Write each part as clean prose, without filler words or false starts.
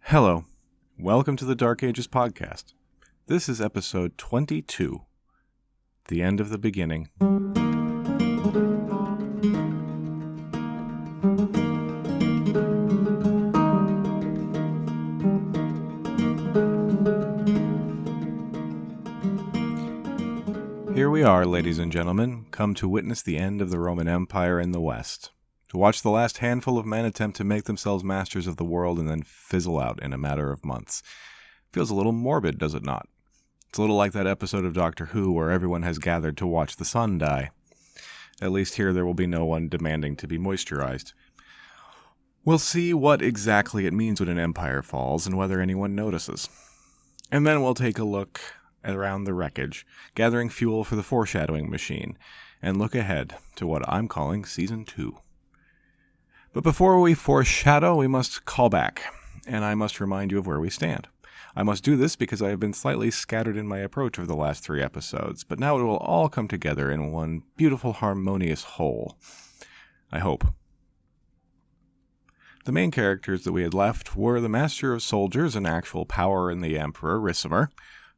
Hello. Welcome to the Dark Ages podcast. This is episode 22, The End of the Beginning. Here we are, ladies and gentlemen, come to witness the end of the Roman Empire in the West. To watch the last handful of men attempt to make themselves masters of the world and then fizzle out in a matter of months. Feels a little morbid, does it not? It's a little like that episode of Doctor Who where everyone has gathered to watch the sun die. At least here there will be no one demanding to be moisturized. We'll see what exactly it means when an empire falls and whether anyone notices. And then we'll take a look around the wreckage, gathering fuel for the foreshadowing machine, and look ahead to what I'm calling Season 2. But before we foreshadow, we must call back, and I must remind you of where we stand. I must do this because I have been slightly scattered in my approach over the last 3 episodes, but now it will all come together in one beautiful, harmonious whole. I hope. The main characters that we had left were the Master of Soldiers and actual power in the Emperor, Ricimer,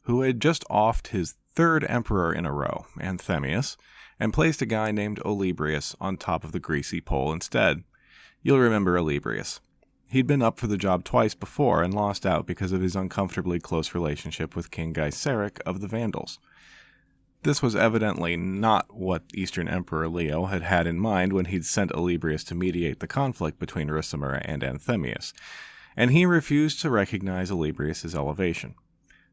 who had just offed his 3rd emperor in a row, Anthemius, and placed a guy named Olybrius on top of the greasy pole instead. You'll remember Olybrius. He'd been up for the job twice before and lost out because of his uncomfortably close relationship with King Gaiseric of the Vandals. This was evidently not what Eastern Emperor Leo had had in mind when he'd sent Olybrius to mediate the conflict between Ricimer and Anthemius, and he refused to recognize Olybrius' elevation.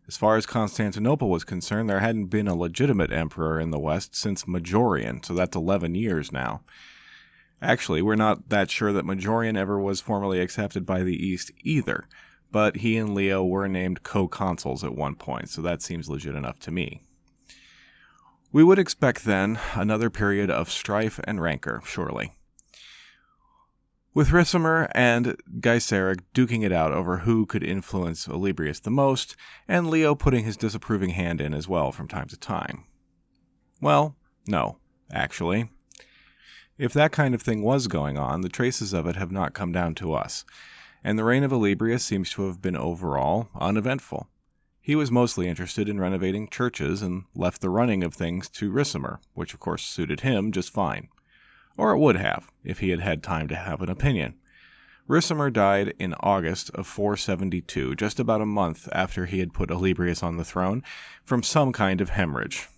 As far as Constantinople was concerned, there hadn't been a legitimate emperor in the West since Majorian, so that's 11 years now. Actually, we're not that sure that Majorian ever was formally accepted by the East either, but he and Leo were named co-consuls at one point, so that seems legit enough to me. We would expect then another period of strife and rancor, surely. With Ricimer and Gaiseric duking it out over who could influence Olybrius the most, and Leo putting his disapproving hand in as well from time to time. Well, no, actually. If that kind of thing was going on, the traces of it have not come down to us, and the reign of Olybrius seems to have been overall uneventful. He was mostly interested in renovating churches and left the running of things to Ricimer, which of course suited him just fine. Or it would have, if he had had time to have an opinion. Ricimer died in August of 472, just about a month after he had put Olybrius on the throne, from some kind of hemorrhage.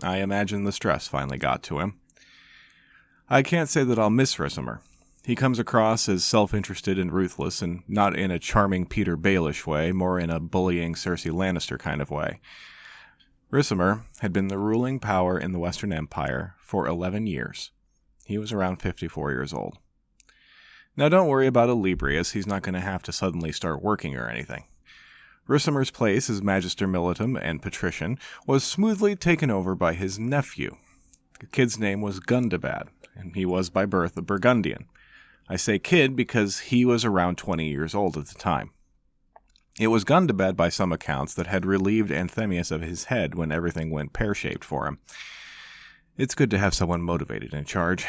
I imagine the stress finally got to him. I can't say that I'll miss Ricimer. He comes across as self-interested and ruthless, and not in a charming Peter Baelish way, more in a bullying Cersei Lannister kind of way. Ricimer had been the ruling power in the Western Empire for 11 years. He was around 54 years old. Now don't worry about Olybrius, he's not going to have to suddenly start working or anything. Ricimer's place as Magister Militum and Patrician was smoothly taken over by his nephew. The kid's name was Gundobad, and he was by birth a Burgundian. I say kid because he was around 20 years old at the time. It was Gundobad, by some accounts, that had relieved Anthemius of his head when everything went pear-shaped for him. It's good to have someone motivated in charge.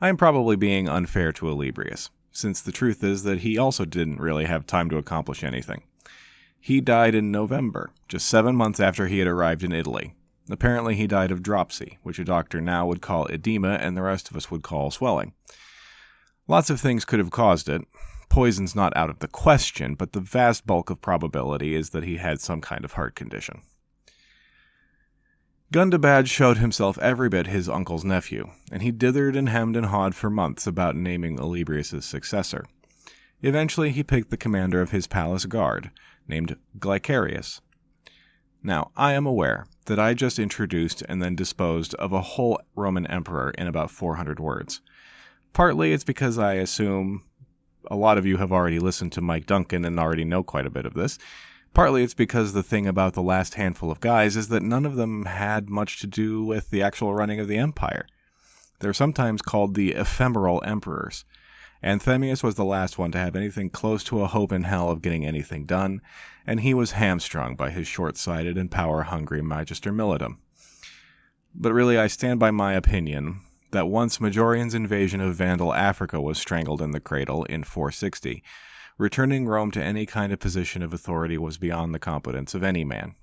I am probably being unfair to Olybrius, since the truth is that he also didn't really have time to accomplish anything. He died in November, just 7 months after he had arrived in Italy. Apparently he died of dropsy, which a doctor now would call edema and the rest of us would call swelling. Lots of things could have caused it. Poison's not out of the question, but the vast bulk of probability is that he had some kind of heart condition. Gundobad showed himself every bit his uncle's nephew, and he dithered and hemmed and hawed for months about naming Olybrius' successor. Eventually he picked the commander of his palace guard, named Glycerius. Now, I am aware that I just introduced and then disposed of a whole Roman emperor in about 400 words. Partly it's because I assume a lot of you have already listened to Mike Duncan and already know quite a bit of this. Partly it's because the thing about the last handful of guys is that none of them had much to do with the actual running of the empire. They're sometimes called the ephemeral emperors. Anthemius was the last one to have anything close to a hope in hell of getting anything done, and he was hamstrung by his short-sighted and power-hungry Magister Militum. But really, I stand by my opinion that once Majorian's invasion of Vandal Africa was strangled in the cradle in 460, Returning Rome to any kind of position of authority was beyond the competence of any man.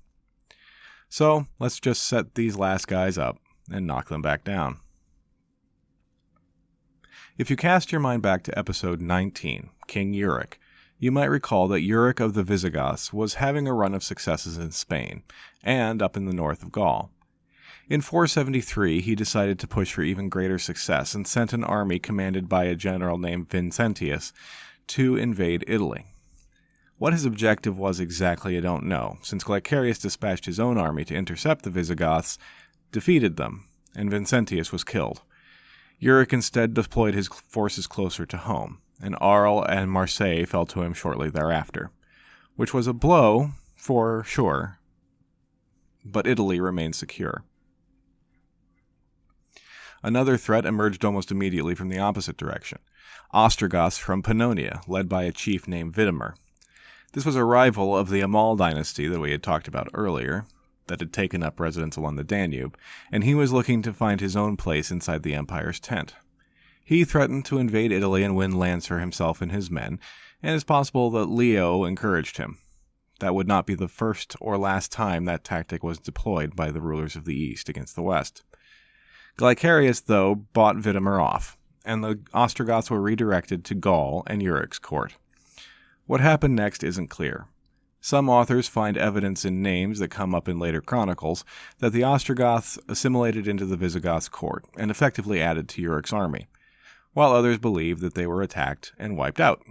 So let's just set these last guys up and knock them back down. If you cast your mind back to episode 19, King Euric, you might recall that Euric of the Visigoths was having a run of successes in Spain and up in the north of Gaul. In 473, he decided to push for even greater success and sent an army commanded by a general named Vincentius to invade Italy. What his objective was exactly I don't know, since Glycerius dispatched his own army to intercept the Visigoths, defeated them, and Vincentius was killed. Euric instead deployed his forces closer to home, and Arles and Marseille fell to him shortly thereafter, which was a blow for sure, but Italy remained secure. Another threat emerged almost immediately from the opposite direction. Ostrogoths from Pannonia, led by a chief named Vitimer. This was a rival of the Amal dynasty that we had talked about earlier, that had taken up residence along the Danube, and he was looking to find his own place inside the empire's tent. He threatened to invade Italy and win lands for himself and his men, and it's possible that Leo encouraged him. That would not be the first or last time that tactic was deployed by the rulers of the East against the West. Glycerius, though, bought Vitimer off, and the Ostrogoths were redirected to Gaul and Euric's court. What happened next isn't clear. Some authors find evidence in names that come up in later chronicles that the Ostrogoths assimilated into the Visigoths' court and effectively added to Euric's army, while others believe that they were attacked and wiped out.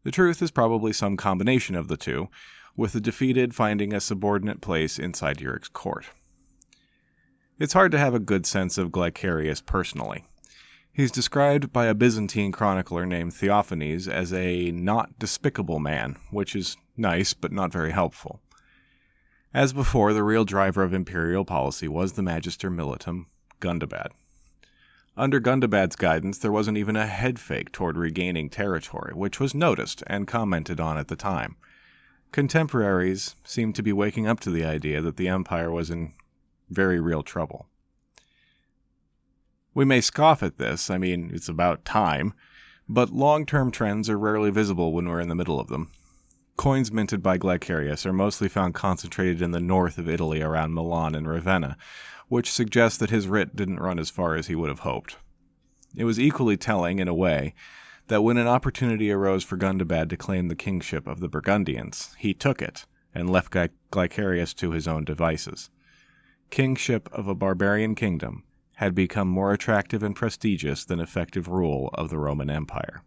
The truth is probably some combination of the two, with the defeated finding a subordinate place inside Euric's court. It's hard to have a good sense of Glycerius personally. He's described by a Byzantine chronicler named Theophanes as a not despicable man, which is nice but not very helpful. As before, the real driver of imperial policy was the Magister Militum, Gundobad. Under Gundobad's guidance, there wasn't even a head fake toward regaining territory, which was noticed and commented on at the time. Contemporaries seemed to be waking up to the idea that the empire was in very real trouble. We may scoff at this, it's about time, but long-term trends are rarely visible when we're in the middle of them. Coins minted by Glycerius are mostly found concentrated in the north of Italy around Milan and Ravenna, which suggests that his writ didn't run as far as he would have hoped. It was equally telling, in a way, that when an opportunity arose for Gundobad to claim the kingship of the Burgundians, he took it and left Glycerius to his own devices. Kingship of a barbarian kingdom had become more attractive and prestigious than effective rule of the Roman Empire.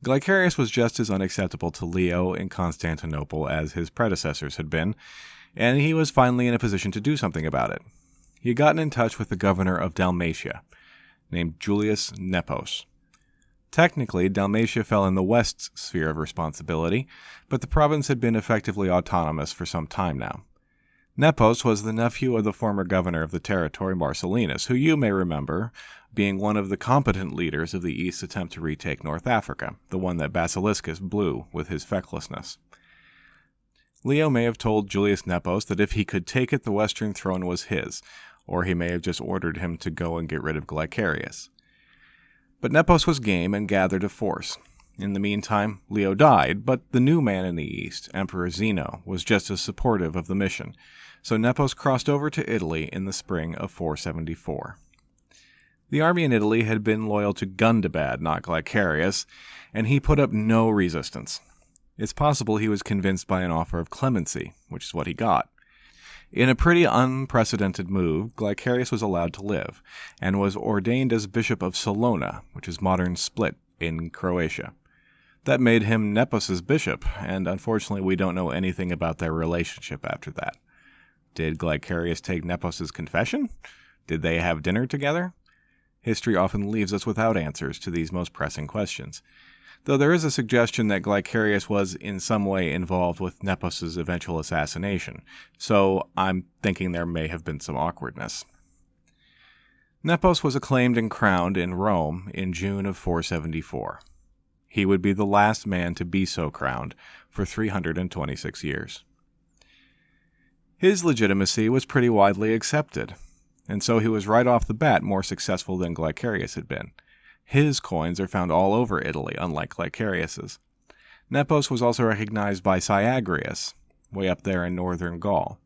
Glycerius was just as unacceptable to Leo in Constantinople as his predecessors had been, and he was finally in a position to do something about it. He had gotten in touch with the governor of Dalmatia, named Julius Nepos. Technically, Dalmatia fell in the West's sphere of responsibility, but the province had been effectively autonomous for some time now. Nepos was the nephew of the former governor of the territory, Marcellinus, who you may remember being one of the competent leaders of the East's attempt to retake North Africa, the one that Basiliscus blew with his fecklessness. Leo may have told Julius Nepos that if he could take it, the western throne was his, or he may have just ordered him to go and get rid of Glycerius. But Nepos was game and gathered a force. In the meantime, Leo died, but the new man in the East, Emperor Zeno, was just as supportive of the mission, so Nepos crossed over to Italy in the spring of 474. The army in Italy had been loyal to Gundobad, not Glycerius, and he put up no resistance. It's possible he was convinced by an offer of clemency, which is what he got. In a pretty unprecedented move, Glycerius was allowed to live, and was ordained as Bishop of Salona, which is modern Split in Croatia. That made him Nepos' bishop, and unfortunately we don't know anything about their relationship after that. Did Glycerius take Nepos' confession? Did they have dinner together? History often leaves us without answers to these most pressing questions, though there is a suggestion that Glycerius was in some way involved with Nepos' eventual assassination, so I'm thinking there may have been some awkwardness. Nepos was acclaimed and crowned in Rome in June of 474. He would be the last man to be so crowned for 326 years. His legitimacy was pretty widely accepted, and so he was right off the bat more successful than Glycerius had been. His coins are found all over Italy, unlike Glycerius's. Nepos was also recognized by Syagrius, way up there in northern Gaul,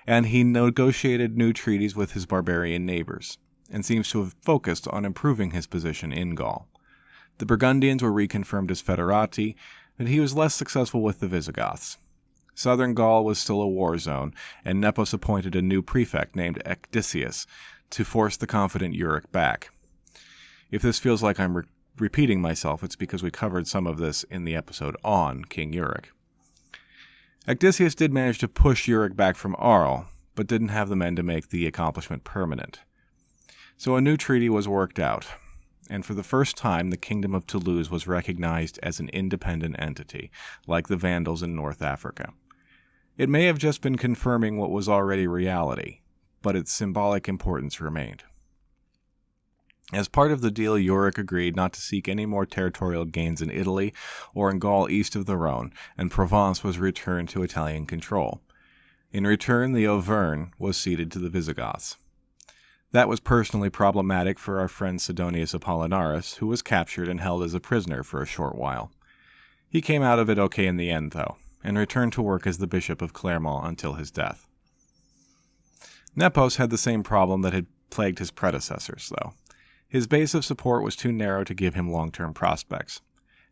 and he negotiated new treaties with his barbarian neighbors, and seems to have focused on improving his position in Gaul. The Burgundians were reconfirmed as foederati, but he was less successful with the Visigoths. Southern Gaul was still a war zone, and Nepos appointed a new prefect named Ecdicius to force the confident Euric back. If this feels like I'm repeating myself, it's because we covered some of this in the episode on King Euric. Ecdicius did manage to push Euric back from Arles, but didn't have the men to make the accomplishment permanent. So a new treaty was worked out, and for the first time the Kingdom of Toulouse was recognized as an independent entity, like the Vandals in North Africa. It may have just been confirming what was already reality, but its symbolic importance remained. As part of the deal, Euric agreed not to seek any more territorial gains in Italy or in Gaul east of the Rhone, and Provence was returned to Italian control. In return, the Auvergne was ceded to the Visigoths. That was personally problematic for our friend Sidonius Apollinaris, who was captured and held as a prisoner for a short while. He came out of it okay in the end, though, and returned to work as the Bishop of Clermont until his death. Nepos had the same problem that had plagued his predecessors, though. His base of support was too narrow to give him long-term prospects.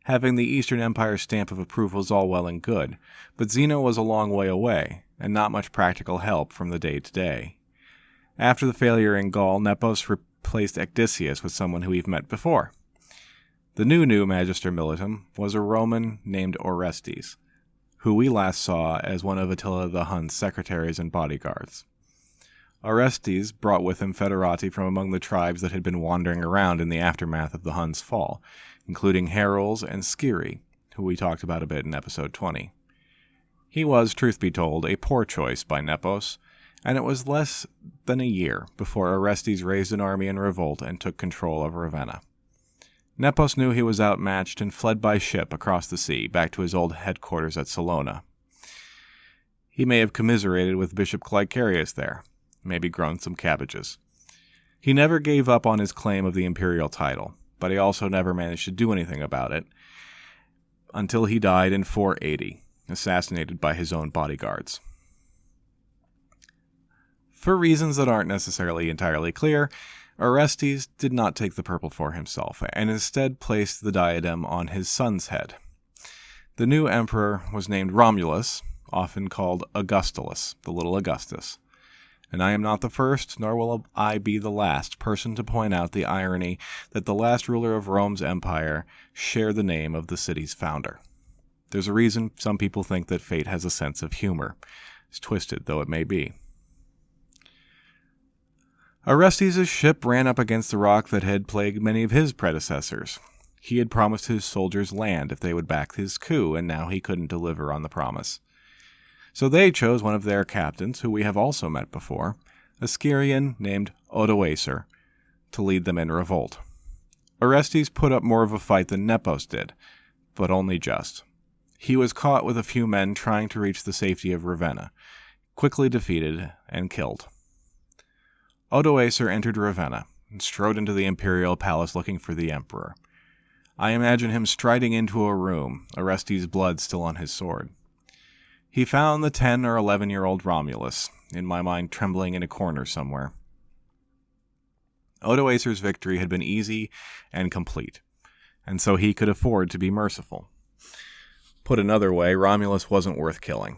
Having the Eastern Empire's stamp of approval is all well and good, but Zeno was a long way away, and not much practical help from the day-to-day. After the failure in Gaul, Nepos replaced Ecdicius with someone who we've met before. The new Magister Militum was a Roman named Orestes, who we last saw as one of Attila the Hun's secretaries and bodyguards. Orestes brought with him foederati from among the tribes that had been wandering around in the aftermath of the Huns' fall, including Heruls and Sciri, who we talked about a bit in episode 20. He was, truth be told, a poor choice by Nepos, and it was less than a year before Orestes raised an army in revolt and took control of Ravenna. Nepos knew he was outmatched and fled by ship across the sea back to his old headquarters at Salona. He may have commiserated with Bishop Glycerius there, maybe grown some cabbages. He never gave up on his claim of the imperial title, but he also never managed to do anything about it until he died in 480, assassinated by his own bodyguards. For reasons that aren't necessarily entirely clear, Orestes did not take the purple for himself, and instead placed the diadem on his son's head. The new emperor was named Romulus, often called Augustulus, the little Augustus. And I am not the first, nor will I be the last person to point out the irony that the last ruler of Rome's empire shared the name of the city's founder. There's a reason some people think that fate has a sense of humor, as twisted though it may be. Orestes' ship ran up against the rock that had plagued many of his predecessors. He had promised his soldiers land if they would back his coup, and now he couldn't deliver on the promise. So they chose one of their captains, who we have also met before, a Scirian named Odoacer, to lead them in revolt. Orestes put up more of a fight than Nepos did, but only just. He was caught with a few men trying to reach the safety of Ravenna, quickly defeated and killed. Odoacer entered Ravenna and strode into the imperial palace looking for the emperor. I imagine him striding into a room, Orestes' blood still on his sword. He found the 10 or 11-year-old Romulus, in my mind trembling in a corner somewhere. Odoacer's victory had been easy and complete, and so he could afford to be merciful. Put another way, Romulus wasn't worth killing.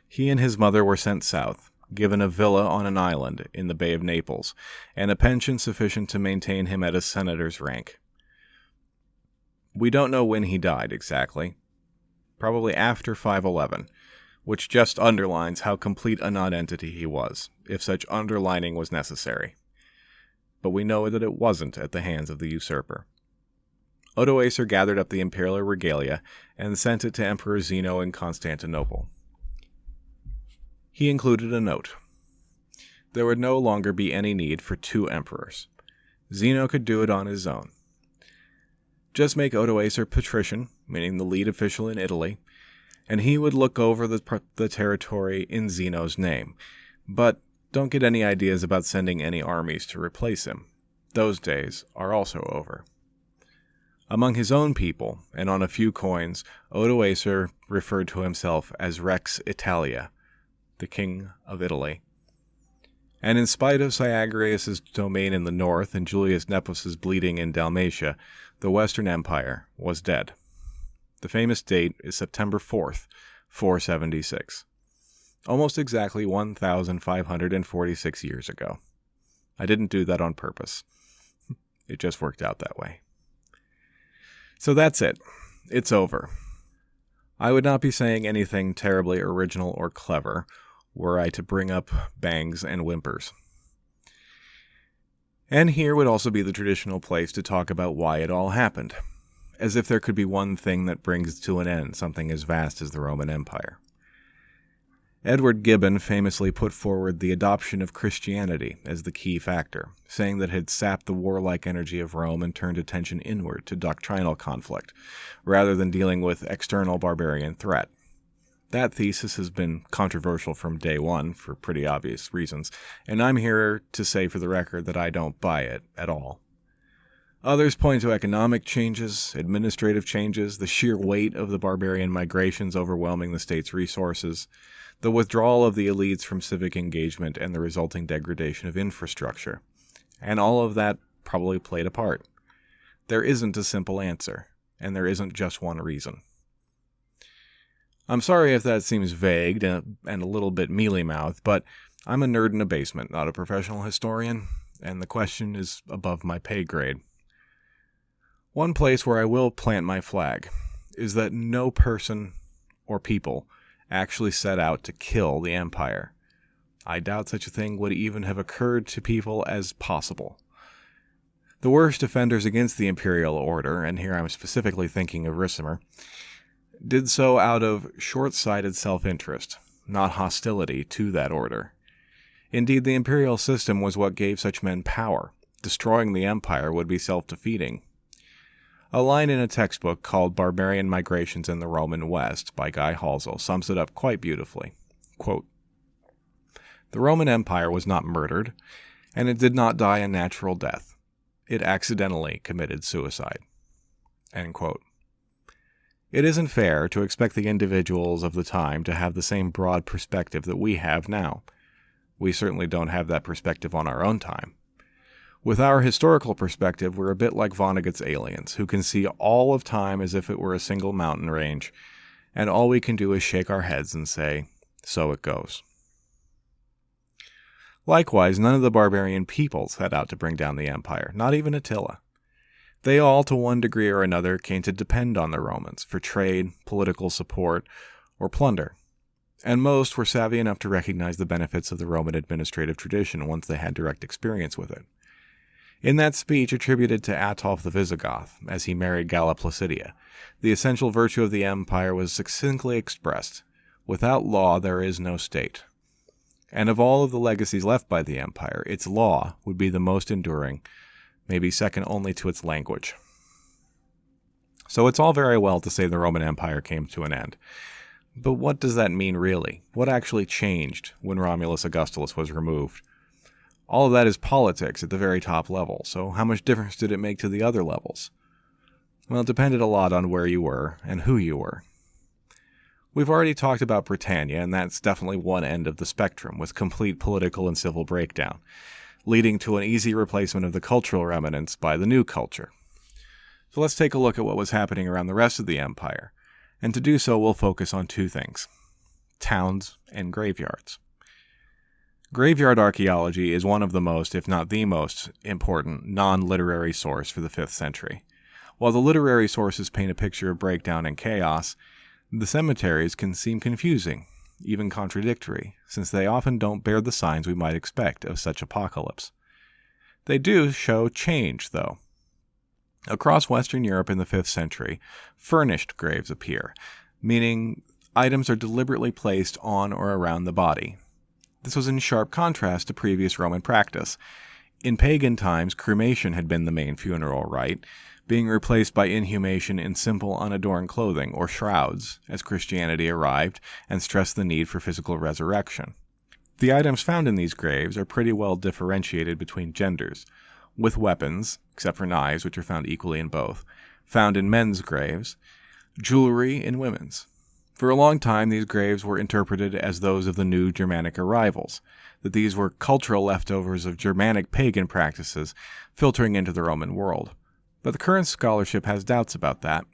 He and his mother were sent south, given a villa on an island in the Bay of Naples, and a pension sufficient to maintain him at a senator's rank. We don't know when he died exactly. Probably after 511, which just underlines how complete a nonentity he was, if such underlining was necessary. But we know that it wasn't at the hands of the usurper. Odoacer gathered up the imperial regalia and sent it to Emperor Zeno in Constantinople. He included a note. There would no longer be any need for 2 emperors. Zeno could do it on his own. Just make Odoacer patrician, meaning the lead official in Italy, and he would look over the territory in Zeno's name. But don't get any ideas about sending any armies to replace him. Those days are also over. Among his own people, and on a few coins, Odoacer referred to himself as Rex Italia, the king of Italy. And in spite of Syagrius' domain in the north and Julius Nepos' bleeding in Dalmatia, the Western Empire was dead. The famous date is September 4th, 476. Almost exactly 1,546 years ago. I didn't do that on purpose. It just worked out that way. So that's it. It's over. I would not be saying anything terribly original or clever were I to bring up bangs and whimpers. And here would also be the traditional place to talk about why it all happened, as if there could be one thing that brings to an end something as vast as the Roman Empire. Edward Gibbon famously put forward the adoption of Christianity as the key factor, saying that it had sapped the warlike energy of Rome and turned attention inward to doctrinal conflict, rather than dealing with external barbarian threat. That thesis has been controversial from day one for pretty obvious reasons, and I'm here to say for the record that I don't buy it at all. Others point to economic changes, administrative changes, the sheer weight of the barbarian migrations overwhelming the state's resources, the withdrawal of the elites from civic engagement, and the resulting degradation of infrastructure. And all of that probably played a part. There isn't a simple answer, and there isn't just one reason. I'm sorry if that seems vague and a little bit mealy-mouthed, but I'm a nerd in a basement, not a professional historian, and the question is above my pay grade. One place where I will plant my flag is that no person or people actually set out to kill the empire. I doubt such a thing would even have occurred to people as possible. The worst offenders against the imperial order, and here I'm specifically thinking of Ricimer, did so out of short-sighted self-interest, not hostility to that order. Indeed, the imperial system was what gave such men power. Destroying the empire would be self-defeating. A line in a textbook called Barbarian Migrations in the Roman West by Guy Halsell sums it up quite beautifully. Quote, "The Roman Empire was not murdered, and it did not die a natural death. It accidentally committed suicide." End quote. It isn't fair to expect the individuals of the time to have the same broad perspective that we have now. We certainly don't have that perspective on our own time. With our historical perspective, we're a bit like Vonnegut's aliens, who can see all of time as if it were a single mountain range, and all we can do is shake our heads and say, so it goes. Likewise, none of the barbarian peoples set out to bring down the empire, not even Attila. They all, to one degree or another, came to depend on the Romans for trade, political support, or plunder. And most were savvy enough to recognize the benefits of the Roman administrative tradition once they had direct experience with it. In that speech attributed to Ataulf the Visigoth, as he married Galla Placidia, the essential virtue of the empire was succinctly expressed: without law there is no state. And of all of the legacies left by the empire, its law would be the most enduring, maybe second only to its language. So it's all very well to say the Roman Empire came to an end. But what does that mean really? What actually changed when Romulus Augustulus was removed? All of that is politics at the very top level, so how much difference did it make to the other levels? Well, it depended a lot on where you were and who you were. We've already talked about Britannia, and that's definitely one end of the spectrum, with complete political and civil breakdown, leading to an easy replacement of the cultural remnants by the new culture. So let's take a look at what was happening around the rest of the empire, and to do so we'll focus on two things: towns and graveyards. Graveyard archaeology is one of the most, if not the most, important non-literary source for the 5th century. While the literary sources paint a picture of breakdown and chaos, the cemeteries can seem confusing, even contradictory, since they often don't bear the signs we might expect of such apocalypse. They do show change, though. Across Western Europe in the 5th century, furnished graves appear, meaning items are deliberately placed on or around the body. This was in sharp contrast to previous Roman practice. In pagan times, cremation had been the main funeral rite, being replaced by inhumation in simple, unadorned clothing, or shrouds, as Christianity arrived and stressed the need for physical resurrection. The items found in these graves are pretty well differentiated between genders, with weapons, except for knives, which are found equally in both, found in men's graves, jewelry in women's. For a long time, these graves were interpreted as those of the new Germanic arrivals, that these were cultural leftovers of Germanic pagan practices filtering into the Roman world. But the current scholarship has doubts about that.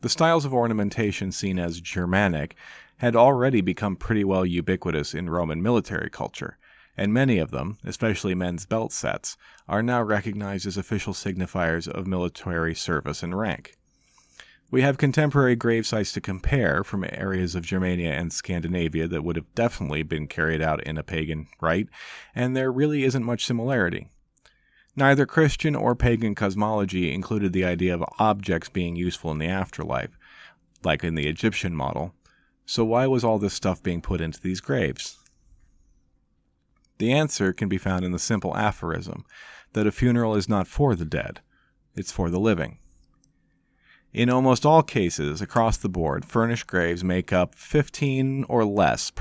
The styles of ornamentation seen as Germanic had already become pretty well ubiquitous in Roman military culture, and many of them, especially men's belt sets, are now recognized as official signifiers of military service and rank. We have contemporary grave sites to compare from areas of Germania and Scandinavia that would have definitely been carried out in a pagan rite, and there really isn't much similarity. Neither Christian or pagan cosmology included the idea of objects being useful in the afterlife, like in the Egyptian model, so why was all this stuff being put into these graves? The answer can be found in the simple aphorism that a funeral is not for the dead, it's for the living. In almost all cases, across the board, furnished graves make up 15% or less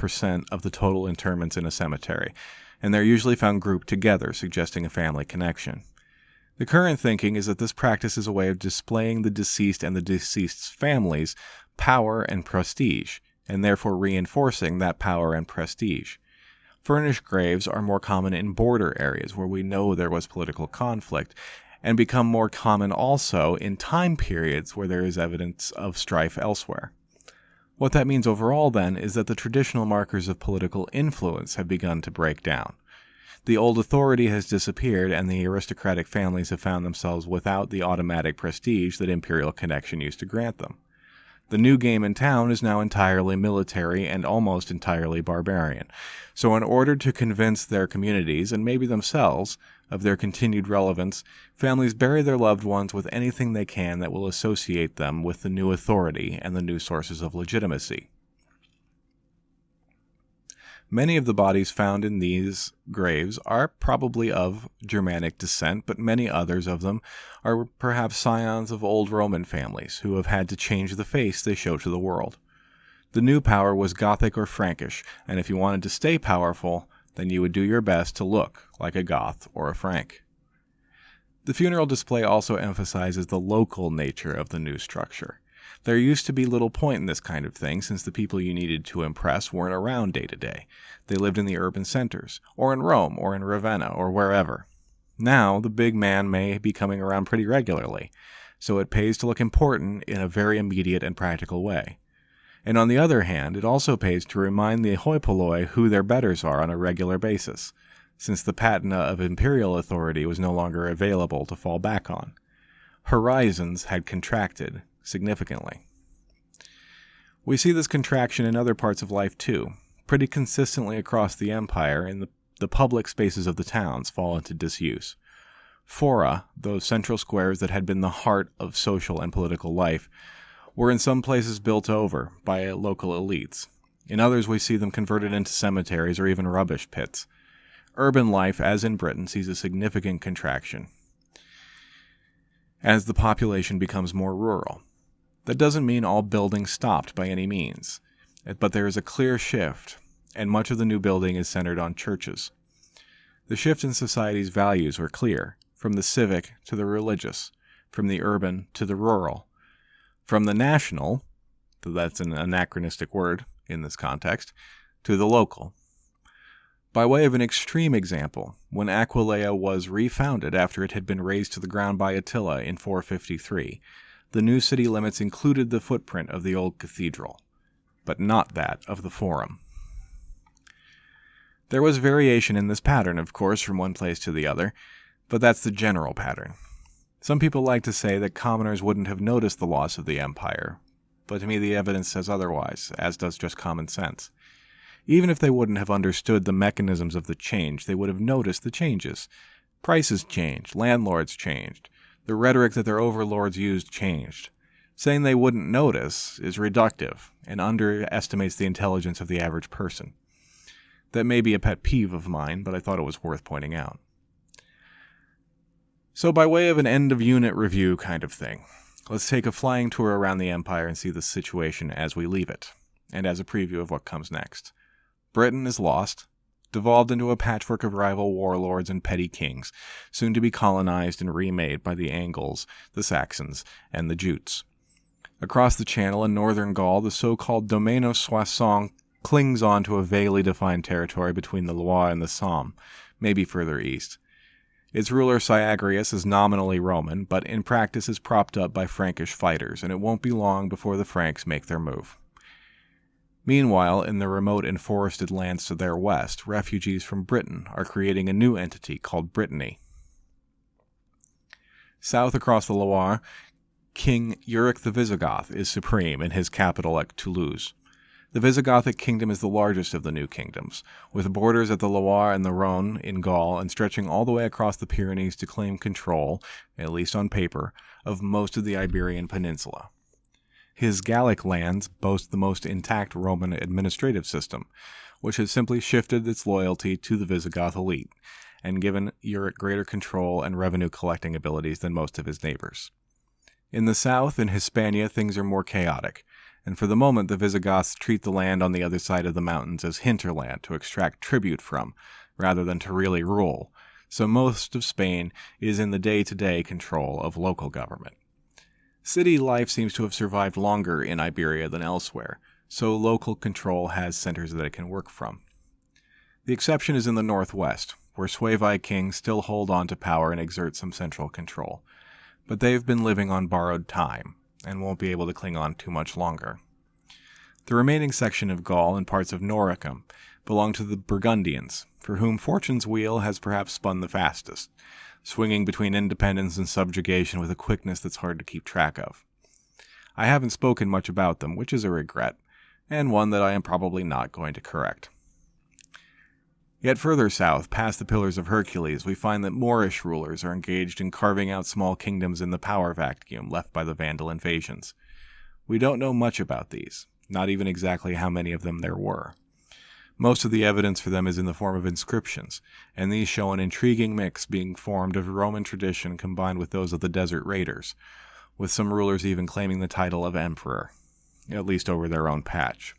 of the total interments in a cemetery, and they're usually found grouped together, suggesting a family connection. The current thinking is that this practice is a way of displaying the deceased and the deceased's family's power and prestige, and therefore reinforcing that power and prestige. Furnished graves are more common in border areas where we know there was political conflict, and become more common also in time periods where there is evidence of strife elsewhere. What that means overall, then, is that the traditional markers of political influence have begun to break down. The old authority has disappeared, and the aristocratic families have found themselves without the automatic prestige that imperial connection used to grant them. The new game in town is now entirely military and almost entirely barbarian. So in order to convince their communities, and maybe themselves, of their continued relevance, families bury their loved ones with anything they can that will associate them with the new authority and the new sources of legitimacy. Many of the bodies found in these graves are probably of Germanic descent, but many others of them are perhaps scions of old Roman families who have had to change the face they show to the world. The new power was Gothic or Frankish, and if you wanted to stay powerful, then you would do your best to look like a Goth or a Frank. The funeral display also emphasizes the local nature of the new structure. There used to be little point in this kind of thing since the people you needed to impress weren't around day to day. They lived in the urban centers, or in Rome, or in Ravenna, or wherever. Now, the big man may be coming around pretty regularly, so it pays to look important in a very immediate and practical way. And on the other hand, it also pays to remind the hoi polloi who their betters are on a regular basis, since the patina of imperial authority was no longer available to fall back on. Horizons had contracted significantly. We see this contraction in other parts of life too. Pretty consistently across the empire, and the public spaces of the towns fall into disuse. Fora, those central squares that had been the heart of social and political life, were in some places built over by local elites. In others we see them converted into cemeteries or even rubbish pits. Urban life, as in Britain, sees a significant contraction as the population becomes more rural. That doesn't mean all buildings stopped by any means, but there is a clear shift, and much of the new building is centered on churches. The shift in society's values were clear, from the civic to the religious, from the urban to the rural, from the national, that's an anachronistic word in this context, to the local. By way of an extreme example, when Aquileia was refounded after it had been razed to the ground by Attila in 453, the new city limits included the footprint of the old cathedral, but not that of the Forum. There was variation in this pattern, of course, from one place to the other, but that's the general pattern. Some people like to say that commoners wouldn't have noticed the loss of the empire, but to me the evidence says otherwise, as does just common sense. Even if they wouldn't have understood the mechanisms of the change, they would have noticed the changes. Prices changed, landlords changed, the rhetoric that their overlords used changed. Saying they wouldn't notice is reductive and underestimates the intelligence of the average person. That may be a pet peeve of mine, but I thought it was worth pointing out. So by way of an end-of-unit review kind of thing, let's take a flying tour around the empire and see the situation as we leave it, and as a preview of what comes next. Britain is lost, devolved into a patchwork of rival warlords and petty kings, soon to be colonized and remade by the Angles, the Saxons, and the Jutes. Across the Channel in northern Gaul, the so-called Domaine of Soissons clings on to a vaguely defined territory between the Loire and the Somme, maybe further east. Its ruler Syagrius is nominally Roman, but in practice is propped up by Frankish fighters, and it won't be long before the Franks make their move. Meanwhile, in the remote and forested lands to their west, refugees from Britain are creating a new entity called Brittany. South across the Loire, King Euric the Visigoth is supreme in his capital at Toulouse. The Visigothic kingdom is the largest of the new kingdoms, with borders at the Loire and the Rhone in Gaul and stretching all the way across the Pyrenees to claim control, at least on paper, of most of the Iberian Peninsula. His Gallic lands boast the most intact Roman administrative system, which has simply shifted its loyalty to the Visigoth elite and given Euric greater control and revenue collecting abilities than most of his neighbors. In the south, in Hispania, things are more chaotic, and for the moment the Visigoths treat the land on the other side of the mountains as hinterland to extract tribute from, rather than to really rule, so most of Spain is in the day-to-day control of local government. City life seems to have survived longer in Iberia than elsewhere, so local control has centers that it can work from. The exception is in the northwest, where Suevi kings still hold on to power and exert some central control, but they've been living on borrowed time, and won't be able to cling on too much longer. The remaining section of Gaul and parts of Noricum belong to the Burgundians, for whom fortune's wheel has perhaps spun the fastest, swinging between independence and subjugation with a quickness that's hard to keep track of. I haven't spoken much about them, which is a regret, and one that I am probably not going to correct. Yet further south, past the Pillars of Hercules, we find that Moorish rulers are engaged in carving out small kingdoms in the power vacuum left by the Vandal invasions. We don't know much about these, not even exactly how many of them there were. Most of the evidence for them is in the form of inscriptions, and these show an intriguing mix being formed of Roman tradition combined with those of the Desert Raiders, with some rulers even claiming the title of emperor, at least over their own patch.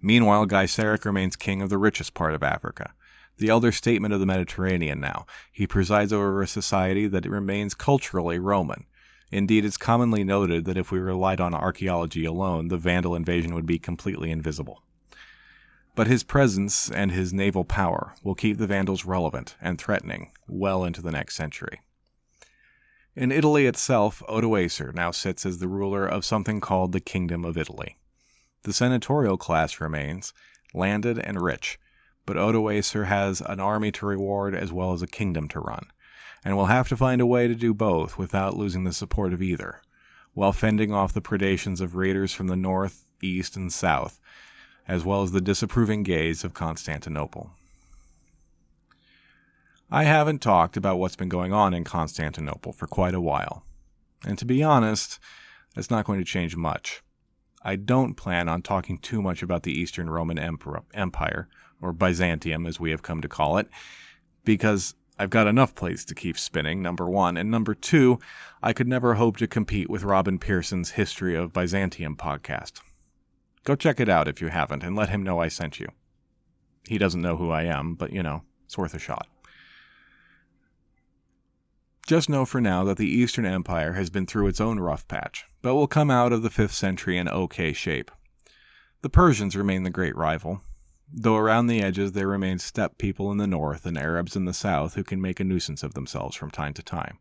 Meanwhile, Gaiseric remains king of the richest part of Africa, the elder statesman of the Mediterranean now. He presides over a society that remains culturally Roman. Indeed, it's commonly noted that if we relied on archaeology alone, the Vandal invasion would be completely invisible. But his presence and his naval power will keep the Vandals relevant and threatening well into the next century. In Italy itself, Odoacer now sits as the ruler of something called the Kingdom of Italy. The senatorial class remains, landed and rich, but Odoacer has an army to reward as well as a kingdom to run, and will have to find a way to do both without losing the support of either, while fending off the predations of raiders from the north, east, and south, as well as the disapproving gaze of Constantinople. I haven't talked about what's been going on in Constantinople for quite a while, and to be honest, that's not going to change much. I don't plan on talking too much about the Eastern Roman Empire, or Byzantium as we have come to call it, because I've got enough plates to keep spinning, number one, and number two, I could never hope to compete with Robin Pearson's History of Byzantium podcast. Go check it out if you haven't, and let him know I sent you. He doesn't know who I am, but it's worth a shot. Just know for now that the Eastern Empire has been through its own rough patch, but will come out of the 5th century in okay shape. The Persians remain the great rival, though around the edges there remain steppe people in the north and Arabs in the south who can make a nuisance of themselves from time to time.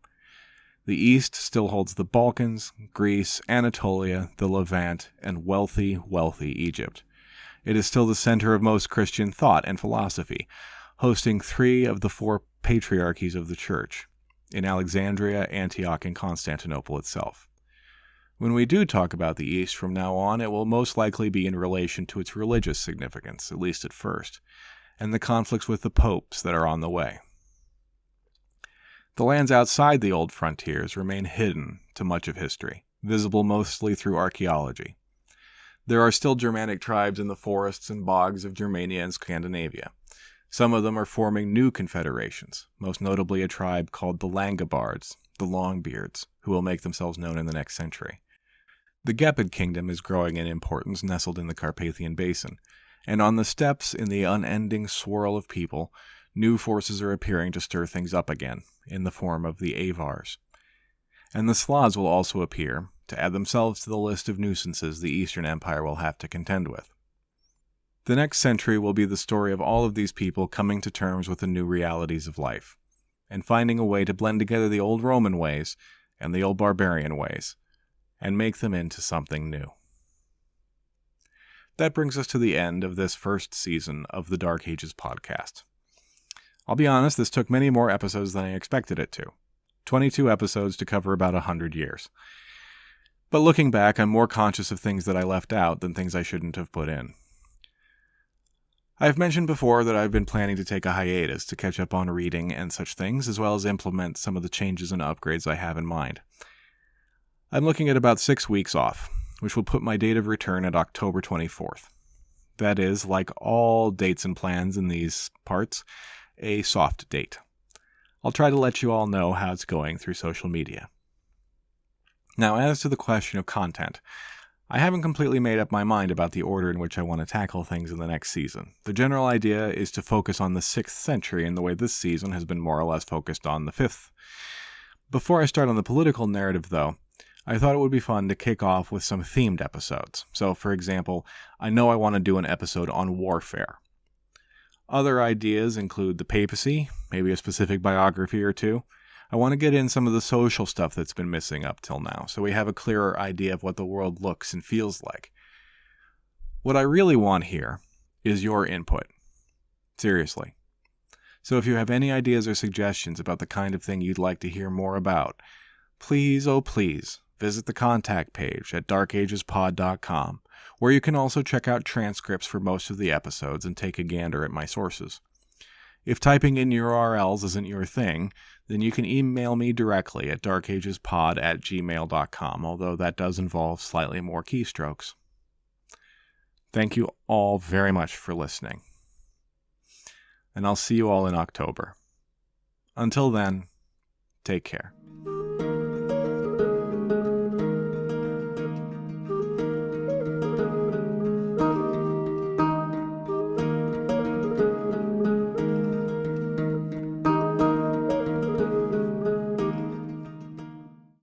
The East still holds the Balkans, Greece, Anatolia, the Levant, and wealthy Egypt. It is still the center of most Christian thought and philosophy, hosting 3 of the 4 patriarchies of the Church, in Alexandria, Antioch, and Constantinople itself. When we do talk about the East from now on, it will most likely be in relation to its religious significance, at least at first, and the conflicts with the popes that are on the way. The lands outside the old frontiers remain hidden to much of history, visible mostly through archaeology. There are still Germanic tribes in the forests and bogs of Germania and Scandinavia. Some of them are forming new confederations, most notably a tribe called the Langobards, the Longbeards, who will make themselves known in the next century. The Gepid kingdom is growing in importance, nestled in the Carpathian Basin, and on the steppes in the unending swirl of people, new forces are appearing to stir things up again, in the form of the Avars. And the Slavs will also appear, to add themselves to the list of nuisances the Eastern Empire will have to contend with. The next century will be the story of all of these people coming to terms with the new realities of life, and finding a way to blend together the old Roman ways and the old barbarian ways, and make them into something new. That brings us to the end of this first season of the Dark Ages podcast. I'll be honest, this took many more episodes than I expected it to. 22 episodes to cover about 100 years. But looking back, I'm more conscious of things that I left out than things I shouldn't have put in. I've mentioned before that I've been planning to take a hiatus to catch up on reading and such things, as well as implement some of the changes and upgrades I have in mind. I'm looking at about 6 weeks off, which will put my date of return at October 24th. That is, like all dates and plans in these parts, a soft date. I'll try to let you all know how it's going through social media. Now, as to the question of content, I haven't completely made up my mind about the order in which I want to tackle things in the next season. The general idea is to focus on the 6th century in the way this season has been more or less focused on the 5th. Before I start on the political narrative, though, I thought it would be fun to kick off with some themed episodes. So, for example, I know I want to do an episode on warfare. Other ideas include the papacy, maybe a specific biography or two. I want to get in some of the social stuff that's been missing up till now, so we have a clearer idea of what the world looks and feels like. What I really want here is your input. Seriously. So if you have any ideas or suggestions about the kind of thing you'd like to hear more about, please, oh please, visit the contact page at darkagespod.com, where you can also check out transcripts for most of the episodes and take a gander at my sources. If typing in URLs isn't your thing, then you can email me directly at darkagespod@gmail.com, although that does involve slightly more keystrokes. Thank you all very much for listening. And I'll see you all in October. Until then, take care.